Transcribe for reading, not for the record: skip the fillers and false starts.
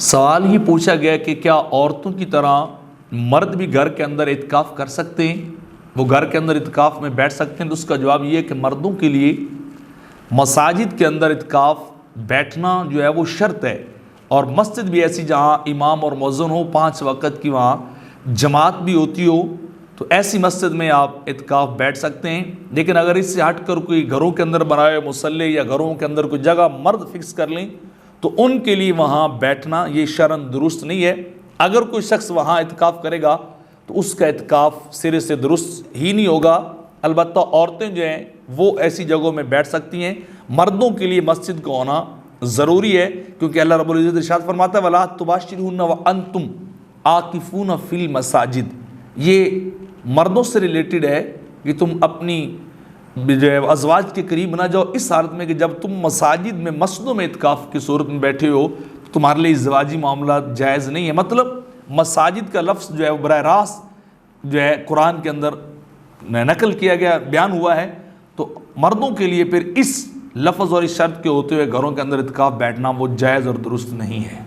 सवाल ही पूछा गया कि क्या औरतों की तरह मर्द भी घर के अंदर इत्काफ कर सकते हैं, वो घर के अंदर इत्काफ में बैठ सकते हैं। तो उसका जवाब ये है कि मर्दों के लिए मसाजिद के अंदर इत्काफ बैठना जो है वो शर्त है, और मस्जिद भी ऐसी जहाँ इमाम और मुअज्जिन हो, 5 वक़्त की वहाँ जमात भी होती हो, तो ऐसी मस्जिद में आप इत्काफ बैठ सकते हैं। लेकिन अगर इससे हट कर कोई घरों के अंदर बनाए मुसल्ले या घरों के अंदर कोई जगह मर्द फिक्स कर लें तो उनके लिए वहाँ बैठना ये शरन दुरुस्त नहीं है। अगर कोई शख्स वहाँ इत्काफ करेगा तो उसका इत्काफ सिरे से दुरुस्त ही नहीं होगा। अलबत्ता औरतें जो हैं वो ऐसी जगहों में बैठ सकती हैं। मर्दों के लिए मस्जिद का होना ज़रूरी है, क्योंकि अल्लाह रब्बुल इज़्ज़त इरशाद फरमाता है वला तुबाशिरुहुन्ना व अंतुम आकिफून फिल मसाजिद। ये मर्दों से रिलेटेड है कि तुम अपनी जो है अज़वाज के करीब ना जाओ इस हालत में कि जब तुम मसाजिद में मस्जिदों में इत्काफ की सूरत में बैठे हो तो तुम्हारे लिए इज़्वाजी मामला जायज़ नहीं है। मतलब मसाजिद का लफ्ज़ जो है वो बराह रास्त जो है कुरान के अंदर नकल किया गया, बयान हुआ है। तो मर्दों के लिए फिर इस लफ्ज़ और इस शर्त के होते हुए घरों के अंदर इत्काफ बैठना वो जायज़ और दुरुस्त नहीं है।